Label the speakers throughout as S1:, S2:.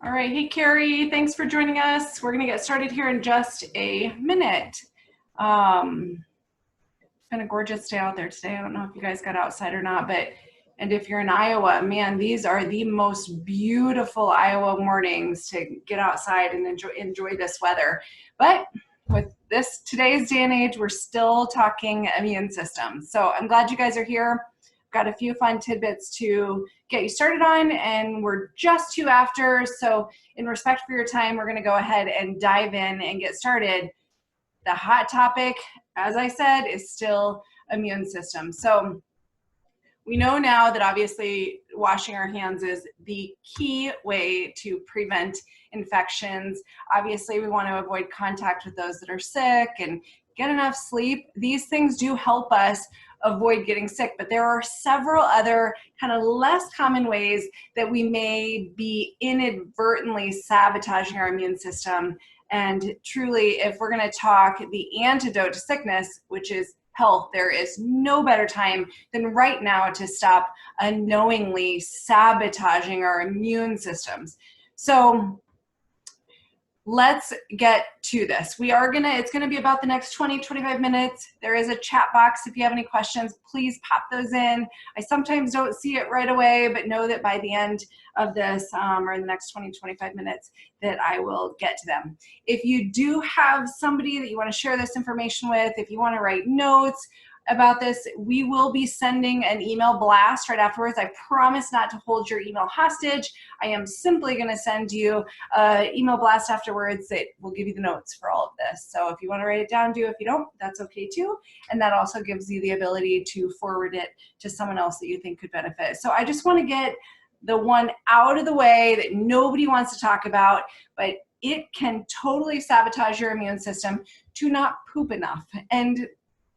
S1: All right, hey Carrie, thanks for joining us. We're going to get started here in just a minute. It's been a gorgeous day out there today. I don't know if you guys got outside or not, and if you're in Iowa, man, these are the most beautiful Iowa mornings to get outside and enjoy this weather. But with today's day and age, we're still talking immune system. So I'm glad you guys are here. Got a few fun tidbits to get you started on, and we're just two after. So in respect for your time, we're going to go ahead and dive in and get started. The hot topic, as I said, is still immune system. So we know now that obviously washing our hands is the key way to prevent infections. Obviously, we want to avoid contact with those that are sick and get enough sleep. These things do help us avoid getting sick, but there are several other kind of less common ways that we may be inadvertently sabotaging our immune system. And truly, if we're going to talk the antidote to sickness, which is health, there is no better time than right now to stop unknowingly sabotaging our immune systems. So let's get to this. It's gonna be about the next 20-25 minutes. There is a chat box. If you have any questions, please pop those in. I sometimes don't see it right away, but know that by the end of this or in the next 20-25 minutes that I will get to them. If you do have somebody that you want to share this information with, if you want to write notes about this, we will be sending an email blast right afterwards. I promise not to hold your email hostage. I am simply going to send you an email blast afterwards that will give you the notes for all of this. So if you want to write it down, do. If you don't, that's okay too. And that also gives you the ability to forward it to someone else that you think could benefit. So I just want to get the one out of the way that nobody wants to talk about, but it can totally sabotage your immune system to not poop enough. And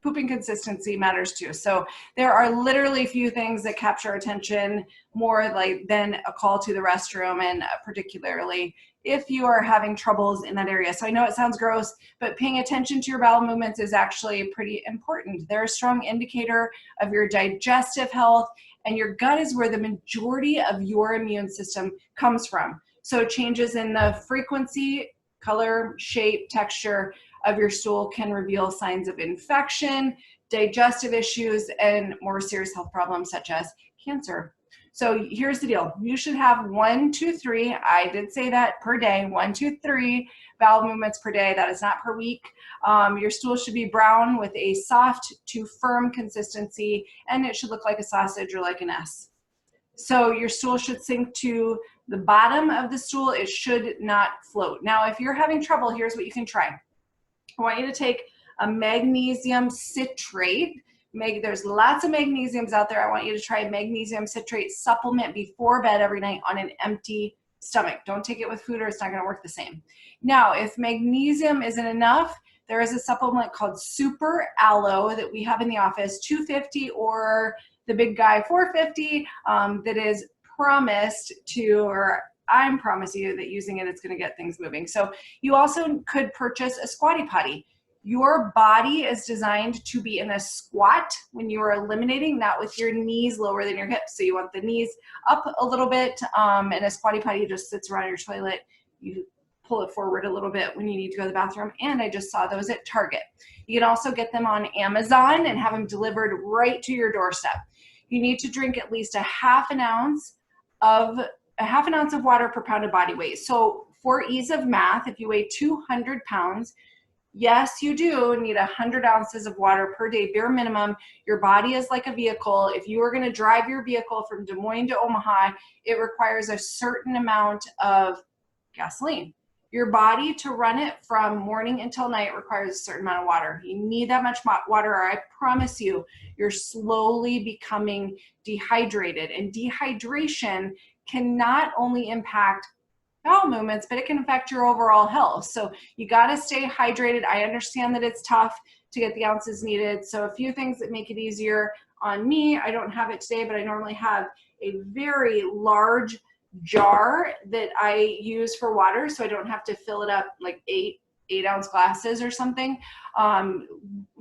S1: pooping consistency matters too. So there are literally few things that capture attention more than a call to the restroom, and particularly if you are having troubles in that area. So I know it sounds gross, but paying attention to your bowel movements is actually pretty important. They're a strong indicator of your digestive health, and your gut is where the majority of your immune system comes from. So changes in the frequency, color, shape, texture of your stool can reveal signs of infection, digestive issues, and more serious health problems such as cancer. So here's the deal. You should have 1, 2, 3, I did say that, per day, 1, 2, 3 bowel movements per day. That is not per week. Your stool should be brown with a soft to firm consistency, and it should look like a sausage or like an S. So your stool should sink to the bottom of the stool. It should not float. Now, if you're having trouble, here's what you can try. I want you to take a magnesium citrate. There's lots of magnesiums out there. I want you to try magnesium citrate supplement before bed every night on an empty stomach. Don't take it with food or it's not going to work the same. Now, if magnesium isn't enough, there is a supplement called Super Aloe that we have in the office, 250, or the big guy 450, that is promised to, or I'm promising you that using it, it's going to get things moving. So you also could purchase a squatty potty. Your body is designed to be in a squat when you are eliminating, not with your knees lower than your hips. So you want the knees up a little bit, and a squatty potty just sits around your toilet. You pull it forward a little bit when you need to go to the bathroom. And I just saw those at Target. You can also get them on Amazon and have them delivered right to your doorstep. You need to drink at least a half an ounce of water per pound of body weight. So for ease of math, if you weigh 200 pounds, yes, you do need 100 ounces of water per day, bare minimum. Your body is like a vehicle. If you are going to drive your vehicle from Des Moines to Omaha, it requires a certain amount of gasoline. Your body, to run it from morning until night, requires a certain amount of water. You need that much water, or I promise you, you're slowly becoming dehydrated. And dehydration can not only impact bowel movements, but it can affect your overall health. So you got to stay hydrated. I understand that it's tough to get the ounces needed. So a few things that make it easier on me. I don't have it today, but I normally have a very large jar that I use for water, so I don't have to fill it up like eight 8-ounce glasses or something.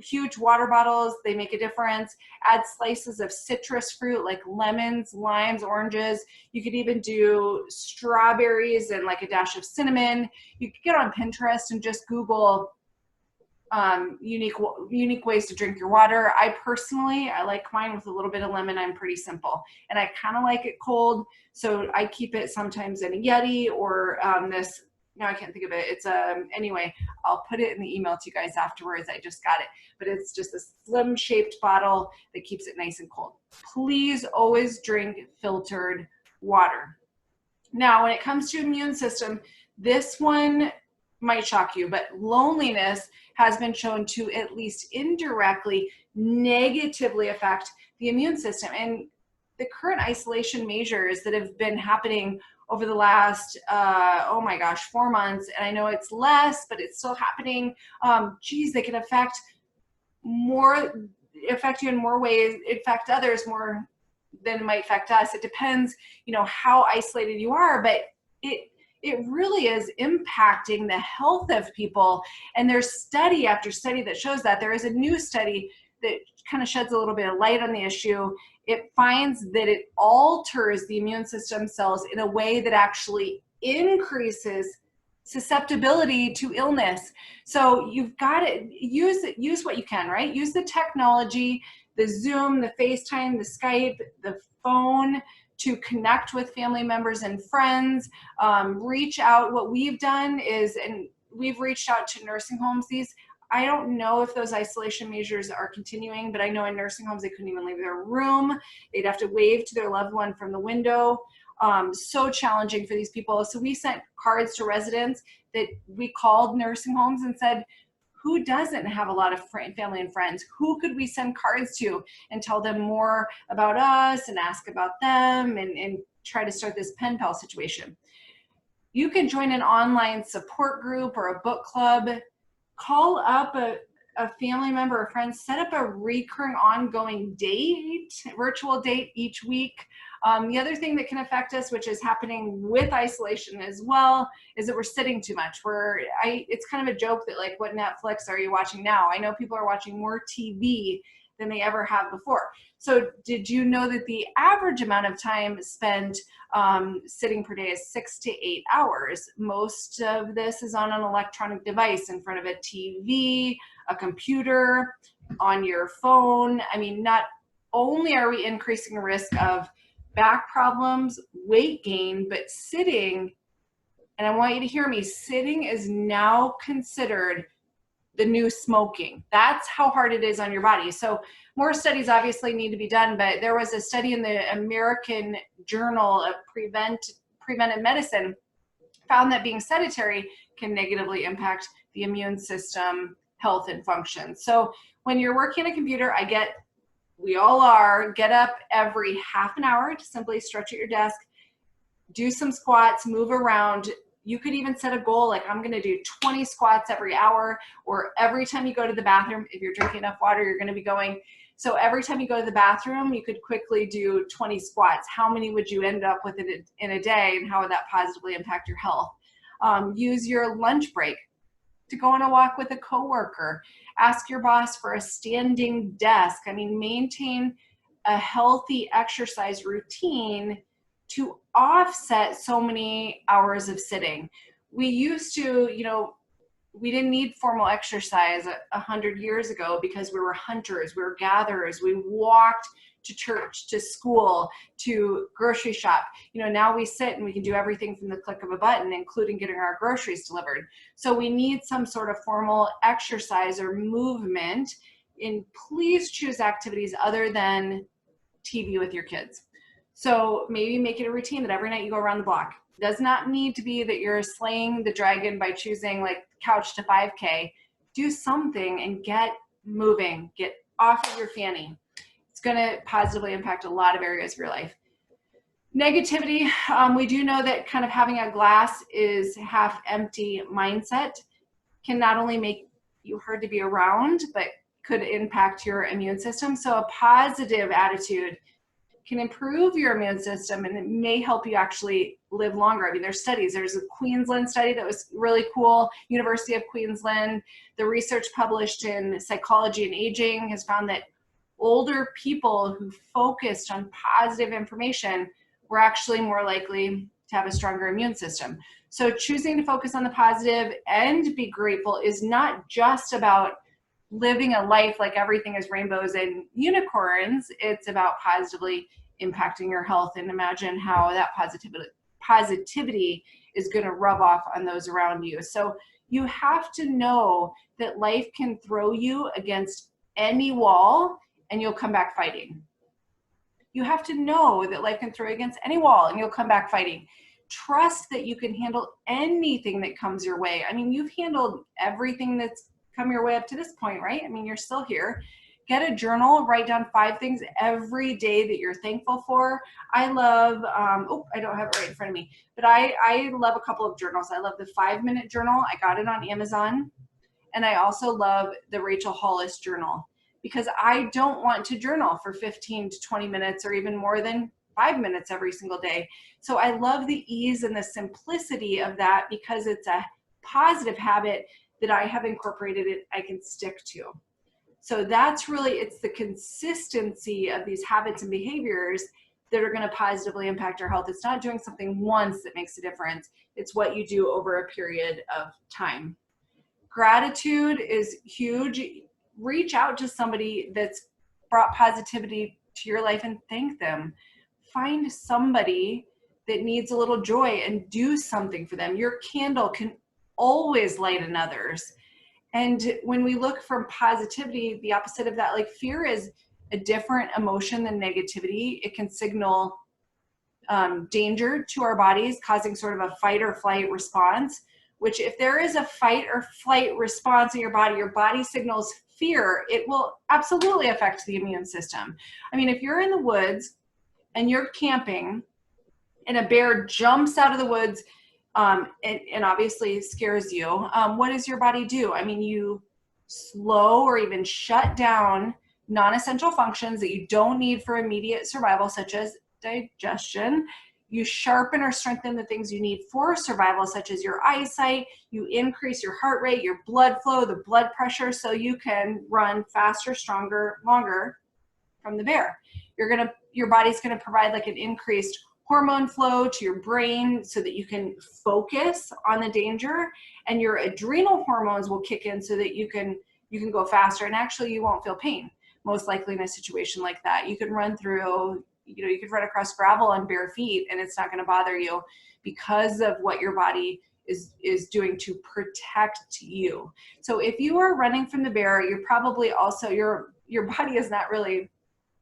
S1: Huge water bottles, they make a difference. Add slices of citrus fruit like lemons, limes, oranges. You could even do strawberries and like a dash of cinnamon. You could get on Pinterest and just Google unique ways to drink your water. I like mine with a little bit of lemon. I'm pretty simple, and I kind of like it cold, so I keep it sometimes in a Yeti or this. No, I can't think of it. It's anyway, I'll put it in the email to you guys afterwards. I just got it, but it's just a slim shaped bottle that keeps it nice and cold. Please always drink filtered water. Now, when it comes to immune system, this one might shock you, but loneliness has been shown to at least indirectly negatively affect the immune system. And the current isolation measures that have been happening over the last, 4 months, and I know it's less, but it's still happening. They can affect you in more ways, affect others more than it might affect us. It depends, how isolated you are, but it really is impacting the health of people. And there's study after study that shows that. There is a new study that kind of sheds a little bit of light on the issue. It finds that it alters the immune system cells in a way that actually increases susceptibility to illness. So you've got to use what you can, right? Use the technology, the Zoom, the FaceTime, the Skype, the phone, to connect with family members and friends. Reach out. What we've done is, and we've reached out to nursing homes. I don't know if those isolation measures are continuing, but I know in nursing homes, they couldn't even leave their room. They'd have to wave to their loved one from the window. So challenging for these people. So we sent cards to residents that we called nursing homes and said, who doesn't have a lot of family and friends? Who could we send cards to and tell them more about us and ask about them and try to start this pen pal situation? You can join an online support group or a book club. Call up a family member or friend, set up a recurring ongoing virtual date each week. The other thing that can affect us, which is happening with isolation as well, is that we're sitting too much. It's kind of a joke that like, what Netflix are you watching now? I know people are watching more TV than they ever have before. So did you know that the average amount of time spent sitting per day is 6 to 8 hours? Most of this is on an electronic device in front of a TV, a computer, on your phone. I mean, not only are we increasing the risk of back problems, weight gain, but sitting, and I want you to hear me, sitting is now considered the new smoking. That's how hard it is on your body. So more studies obviously need to be done, but there was a study in the American Journal of Preventive Medicine found that being sedentary can negatively impact the immune system, health, and function. So when you're working on a computer, we all are, get up every half an hour to simply stretch at your desk, do some squats, move around. You could even set a goal like I'm going to do 20 squats every hour, or every time you go to the bathroom. If you're drinking enough water, you're going to be going. So every time you go to the bathroom, you could quickly do 20 squats. How many would you end up with in a day, and how would that positively impact your health? Use your lunch break to go on a walk with a coworker. Ask your boss for a standing desk. I mean, maintain a healthy exercise routine to offset so many hours of sitting. We used to, we didn't need formal exercise 100 years ago because we were hunters, we were gatherers, we walked to church, to school, to grocery shop. Now we sit and we can do everything from the click of a button, including getting our groceries delivered. So we need some sort of formal exercise or movement. And please choose activities other than TV with your kids. So maybe make it a routine that every night you go around the block. It does not need to be that you're slaying the dragon by choosing like couch to 5K. Do something and get moving. Get off of your fanny. It's going to positively impact a lot of areas of your life. Negativity, we do know that kind of having a glass is half empty mindset can not only make you hard to be around, but could impact your immune system. So a positive attitude can improve your immune system, and it may help you actually live longer. I mean, there's studies. There's a Queensland study that was really cool, University of Queensland. The research published in Psychology and Aging has found that older people who focused on positive information were actually more likely to have a stronger immune system. So choosing to focus on the positive and be grateful is not just about living a life like everything is rainbows and unicorns. It's about positively impacting your health, and imagine how that positivity is going to rub off on those around you. So you have to know that life can throw you against any wall and you'll come back fighting. You have to know that life can throw you against any wall and you'll come back fighting. Trust that you can handle anything that comes your way. I mean, you've handled everything that's come your way up to this point, right? I mean, you're still here. Get a journal, write down 5 things every day that you're thankful for. I love, I don't have it right in front of me, but I love a couple of journals. I love the 5-minute journal. I got it on Amazon. And I also love the Rachel Hollis journal, because I don't want to journal for 15 to 20 minutes or even more than 5 minutes every single day. So I love the ease and the simplicity of that, because it's a positive habit that I have incorporated it, I can stick to. So that's really, it's the consistency of these habits and behaviors that are going to positively impact our health. It's not doing something once that makes a difference. It's what you do over a period of time. Gratitude is huge. Reach out to somebody that's brought positivity to your life and thank them. Find somebody that needs a little joy and do something for them. Your candle can always light another's. And when we look from positivity, the opposite of that, like fear is a different emotion than negativity. It can signal danger to our bodies, causing sort of a fight or flight response, which if there is a fight or flight response in your body signals fear, it will absolutely affect the immune system. I mean, if you're in the woods and you're camping and a bear jumps out of the woods and obviously scares you, what does your body do? I mean, you slow or even shut down non-essential functions that you don't need for immediate survival, such as digestion. You sharpen or strengthen the things you need for survival, such as your eyesight. You increase your heart rate, your blood flow, the blood pressure, so you can run faster, stronger, longer from the bear. Your body's gonna provide like an increased hormone flow to your brain so that you can focus on the danger, and your adrenal hormones will kick in so that you can go faster, and actually you won't feel pain, most likely in a situation like that. You can run through, you could run across gravel on bare feet and it's not going to bother you, because of what your body is doing to protect you. So if you are running from the bear, you're probably also, your body is not really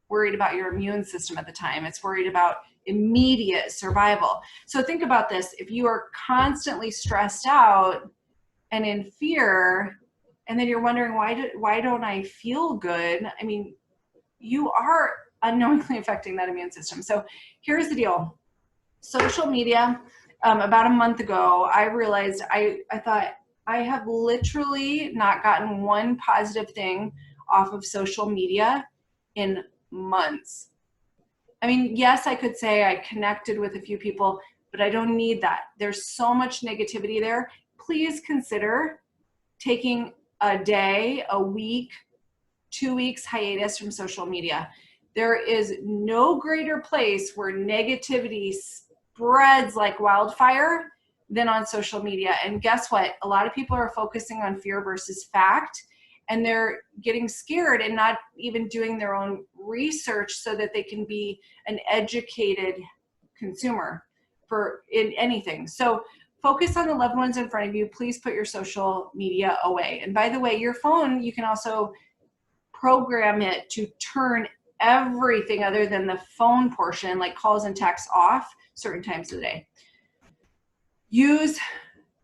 S1: worried about your immune system at the time. It's worried about immediate survival. So think about this. If you are constantly stressed out and in fear, and then you're wondering, why don't I feel good? I mean, you are unknowingly affecting that immune system. So here's the deal. Social media, about a month ago, I realized I thought I have literally not gotten one positive thing off of social media in months. I mean, yes, I could say I connected with a few people, but I don't need that. There's so much negativity there. Please consider taking a day, a week, 2 weeks hiatus from social media. There is no greater place where negativity spreads like wildfire than on social media. And guess what? A lot of people are focusing on fear versus fact, and they're getting scared and not even doing their own research so that they can be an educated consumer in anything. So focus on the loved ones in front of you. Please put your social media away. And by the way, your phone, you can also program it to turn everything other than the phone portion, like calls and texts, off certain times of the day. Use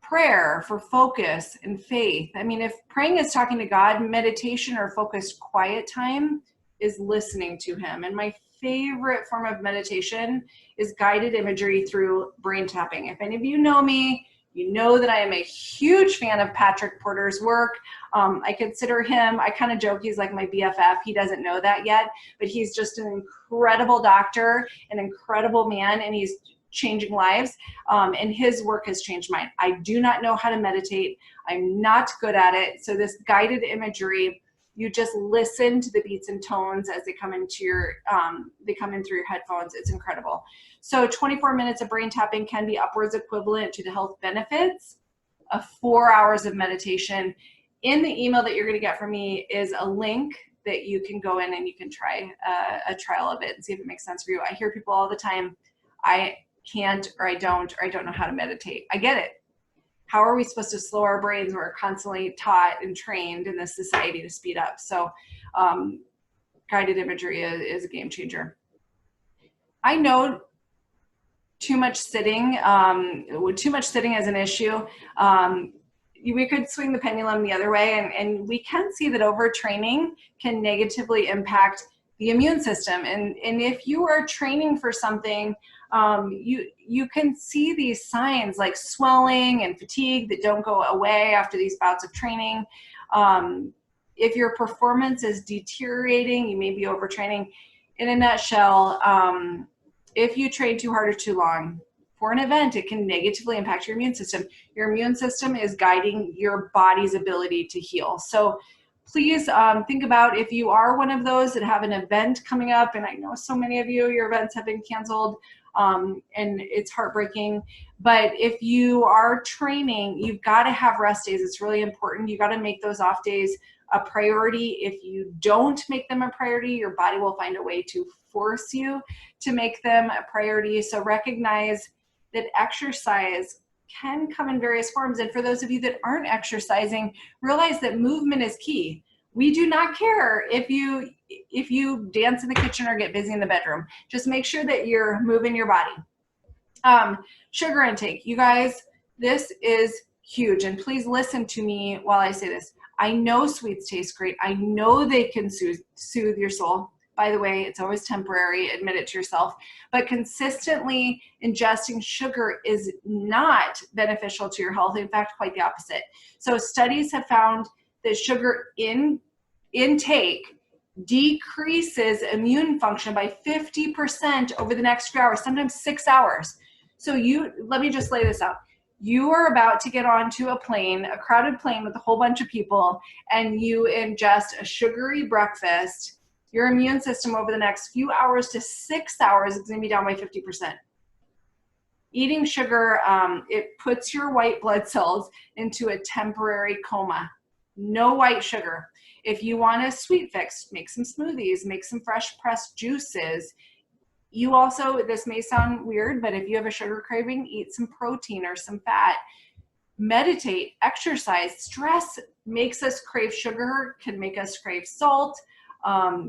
S1: prayer for focus and faith. I mean, if praying is talking to God, meditation or focused quiet time is listening to him. And my favorite form of meditation is guided imagery through brain tapping. If any of you know me, You know that I am a huge fan of Patrick Porter's work. I consider him, I kind of joke, he's like my BFF. He doesn't know that yet, but he's just an incredible doctor, an incredible man, and he's changing lives. And his work has changed mine. I do not know how to meditate. I'm not good at it. So this guided imagery, you just listen to the beats and tones as they come into your, they come in through your headphones. It's incredible. So 24 minutes of brain tapping can be upwards equivalent to the health benefits of 4 hours of meditation. In the email that you're going to get from me is a link that you can go in and you can try a trial of it and see if it makes sense for you. I hear people all the time, I can't, or I don't know how to meditate. I get it. How are we supposed to slow our brains? We're constantly taught and trained in this society to speed up. So guided imagery is a game changer. I know too much sitting is an issue. We could swing the pendulum the other way, and we can see that overtraining can negatively impact the immune system. And if you are training for something, you can see these signs like swelling and fatigue that don't go away after these bouts of training. If your performance is deteriorating, you may be overtraining. In a nutshell, if you train too hard or too long for an event, it can negatively impact your immune system. Your immune system is guiding your body's ability to heal. So please think about if you are one of those that have an event coming up, and I know so many of you, your events have been canceled, and it's heartbreaking. But if you are training, you've got to have rest days. It's really important. You got to make those off days a priority. If you don't make them a priority, your body will find a way to force you to make them a priority. So recognize that exercise can come in various forms. And for those of you that aren't exercising, realize that movement is key. We do not care if you dance in the kitchen or get busy in the bedroom. Just make sure that you're moving your body. Sugar intake. You guys, this is huge. And please listen to me while I say this. I know sweets taste great. I know they can soothe your soul. By the way, it's always temporary, admit it to yourself. But consistently ingesting sugar is not beneficial to your health. In fact, quite the opposite. So studies have found that sugar intake decreases immune function by 50% over the next few hours, sometimes 6 hours. So let me just lay this out. You are about to get onto a plane, a crowded plane with a whole bunch of people, and you ingest a sugary breakfast. Your immune system over the next few hours to 6 hours is going to be down by 50%. Eating sugar, it puts your white blood cells into a temporary coma. No white sugar. If you want a sweet fix, make some smoothies, make some fresh pressed juices. You also, this may sound weird, but if you have a sugar craving, eat some protein or some fat. Meditate, exercise. Stress makes us crave sugar, can make us crave salt.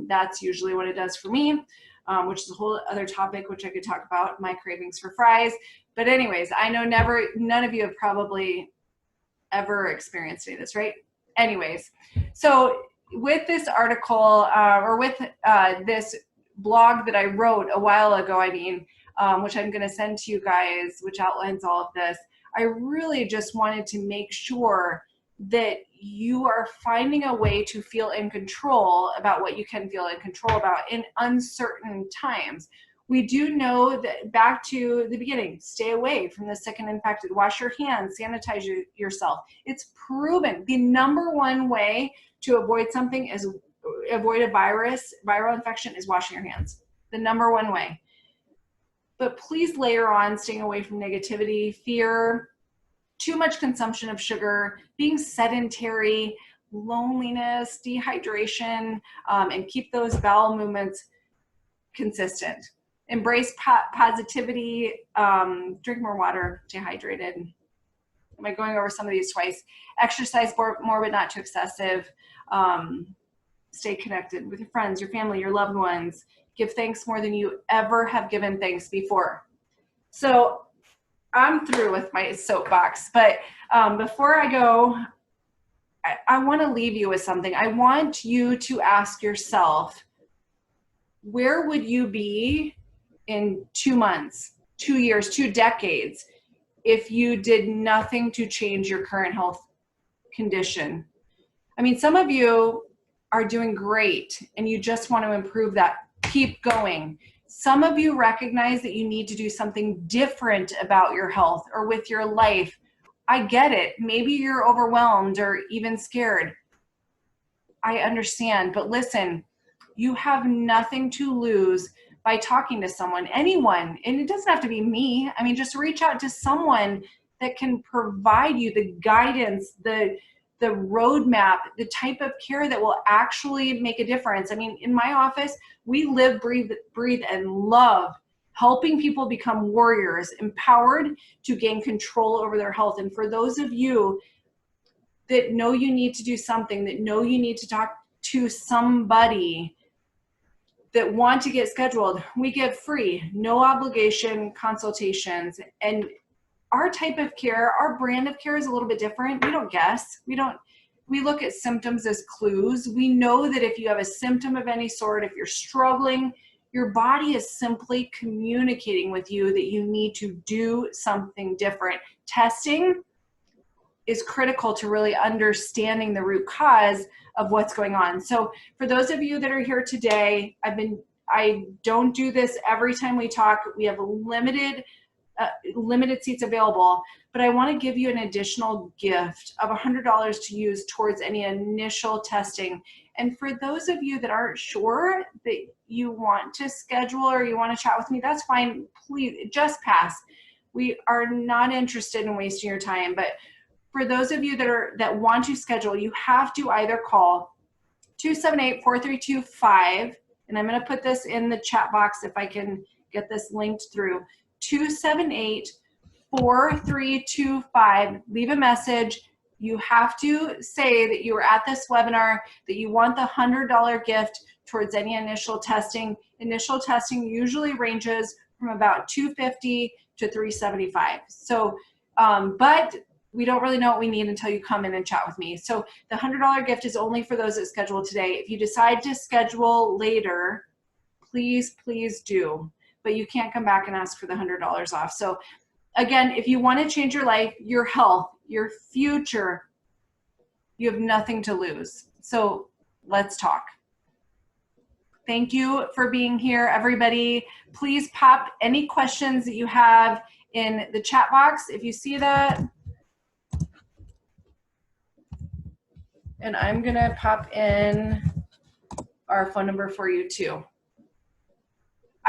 S1: That's usually what it does for me, which is a whole other topic, which I could talk about, my cravings for fries. But anyways, I know none of you have probably ever experienced any of this, right? Anyways, so with this article, or with this blog that I wrote a while ago, which I'm going to send to you guys, which outlines all of this, I really just wanted to make sure that you are finding a way to feel in control about what you can feel in control about in uncertain times. We do know that, back to the beginning, stay away from the sick and infected, wash your hands, sanitize yourself. It's proven the number one way to avoid something is avoid a viral infection is washing your hands. The number one way. But please layer on staying away from negativity, fear, too much consumption of sugar, being sedentary, loneliness, dehydration, and keep those bowel movements consistent. Embrace positivity, drink more water, stay hydrated. Am I going over some of these twice? Exercise more, but not too excessive. Stay connected with your friends, your family, your loved ones. Give thanks more than you ever have given thanks before. So I'm through with my soapbox, but before I go, I want to leave you with something. I want you to ask yourself, where would you be in 2 months, 2 years, 2 decades, if you did nothing to change your current health condition. I mean, some of you are doing great and you just want to improve that. Keep going. Some of you recognize that you need to do something different about your health or with your life. I get it. Maybe you're overwhelmed or even scared. I understand, but listen, you have nothing to lose by talking to someone, anyone, and it doesn't have to be me. I mean, just reach out to someone that can provide you the guidance, the roadmap, the type of care that will actually make a difference. I mean, in my office, we live, breathe, and love helping people become warriors, empowered to gain control over their health. And for those of you that know you need to do something, that know you need to talk to somebody, that want to get scheduled, we give free, no obligation consultations. And our type of care, our brand of care is a little bit different. We don't guess. We look at symptoms as clues. We know that if you have a symptom of any sort, if you're struggling, your body is simply communicating with you that you need to do something different. Testing is critical to really understanding the root cause of what's going on. So for those of you that are here today, I don't do this every time we talk. We have limited seats available, but I want to give you an additional gift of $100 to use towards any initial testing. And for those of you that aren't sure that you want to schedule or you want to chat with me, that's fine. Please just pass. We are not interested in wasting your time, but for those of you that want to schedule, you have to either call 278-4325, and I'm going to put this in the chat box if I can get this linked through, 278-4325. Leave a message. You have to say that you were at this webinar, that you want the $100 gift towards any initial testing. Initial testing usually ranges from about $250 to $375. So, but we don't really know what we need until you come in and chat with me. So the $100 gift is only for those that schedule today. If you decide to schedule later, please do. But you can't come back and ask for the $100 off. So again, if you want to change your life, your health, your future, you have nothing to lose. So let's talk. Thank you for being here, everybody. Please pop any questions that you have in the chat box if you see that. And I'm gonna pop in our phone number for you too.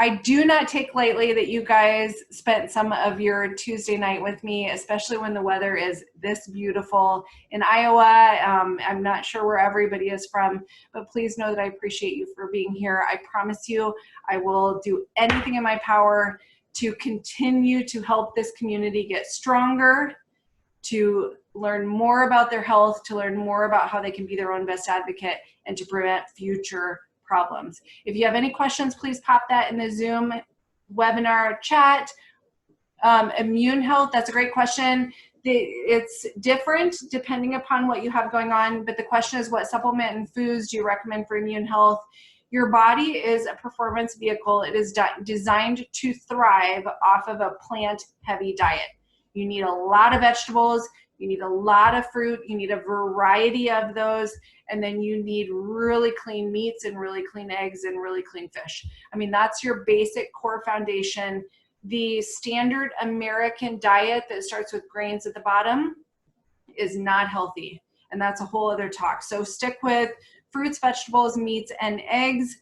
S1: I do not take lightly that you guys spent some of your Tuesday night with me, especially when the weather is this beautiful in Iowa. I'm not sure where everybody is from, but please know that I appreciate you for being here. I promise you, I will do anything in my power to continue to help this community get stronger, to learn more about their health, to learn more about how they can be their own best advocate, and to prevent future problems. If you have any questions, please pop that in the Zoom webinar chat. Immune health, that's a great question. It's different depending upon what you have going on, but the question is, what supplement and foods do you recommend for immune health? Your body is a performance vehicle. It is designed to thrive off of a plant-heavy diet. You need a lot of vegetables, you need a lot of fruit, you need a variety of those, and then you need really clean meats and really clean eggs and really clean fish. I mean, that's your basic core foundation. The standard American diet that starts with grains at the bottom is not healthy, and that's a whole other talk. So stick with fruits, vegetables, meats, and eggs.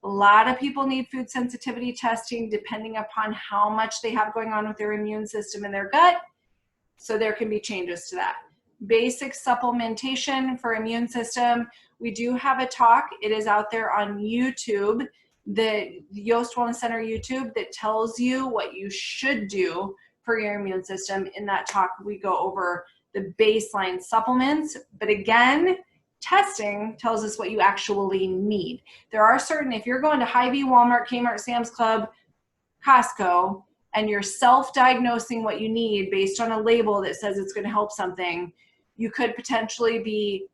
S1: A lot of people need food sensitivity testing depending upon how much they have going on with their immune system and their gut. So there can be changes to that. Basic supplementation for immune system. We do have a talk. It is out there on YouTube, the Yost Wellness Center YouTube, that tells you what you should do for your immune system. In that talk, we go over the baseline supplements. But again, testing tells us what you actually need. There are certain, if you're going to Hy-Vee, Walmart, Kmart, Sam's Club, Costco, and you're self-diagnosing what you need based on a label that says it's going to help something, you could potentially be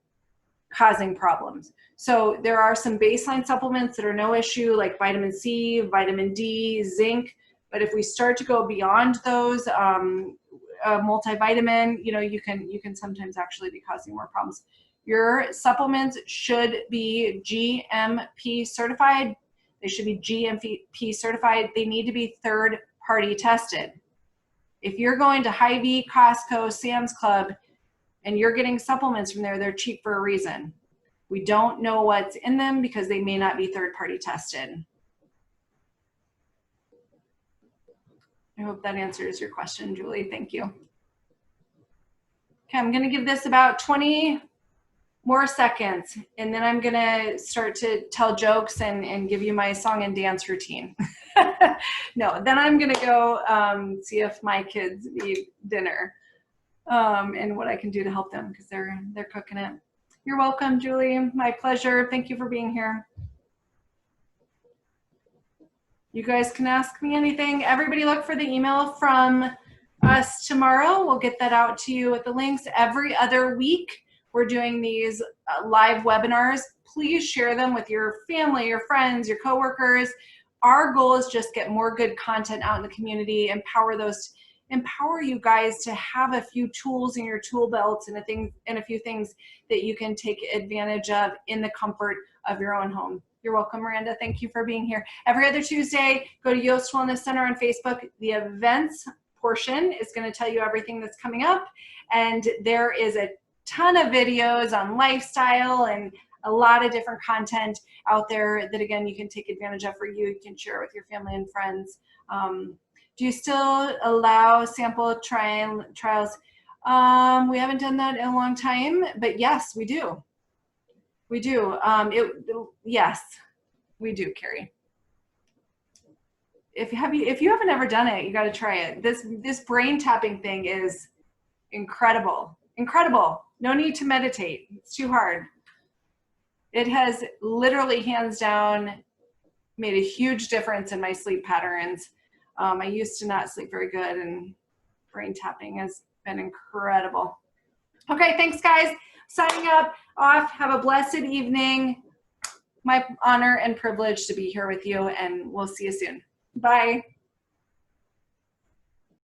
S1: causing problems. So there are some baseline supplements that are no issue, like vitamin C, vitamin D, zinc. But if we start to go beyond those, a multivitamin, you know, you can sometimes actually be causing more problems. Your supplements should be GMP certified. They should be GMP certified. They need to be third-party tested. If you're going to Hy-Vee, Costco, Sam's Club, and you're getting supplements from there, they're cheap for a reason. We don't know what's in them because they may not be third-party tested. I hope that answers your question, Julie. Thank you. Okay, I'm going to give this about 20 more seconds, and then I'm going to start to tell jokes and give you my song and dance routine. No, then I'm going to go see if my kids need dinner and what I can do to help them because they're cooking it. You're welcome, Julie. My pleasure. Thank you for being here. You guys can ask me anything. Everybody look for the email from us tomorrow. We'll get that out to you with the links. Every other week, we're doing these live webinars. Please share them with your family, your friends, your coworkers. Our goal is just get more good content out in the community, empower you guys to have a few tools in your tool belts and a few things that you can take advantage of in the comfort of your own home. You're welcome, Miranda. Thank you for being here. Every other Tuesday, go to Yost Wellness Center on Facebook. The events portion is going to tell you everything that's coming up. And there is a ton of videos on lifestyle and a lot of different content out there that, again, you can take advantage of for you. You can share with your family and friends. Do you still allow sample trials? We haven't done that in a long time, but yes, we do. We do. Yes, we do, Carrie. If you haven't ever done it, you got to try it. This brain tapping thing is incredible. Incredible. No need to meditate. It's too hard. It has literally, hands down, made a huge difference in my sleep patterns. I used to not sleep very good, and brain tapping has been incredible. Okay, thanks, guys. Signing off. Have a blessed evening. My honor and privilege to be here with you, and we'll see you soon. Bye.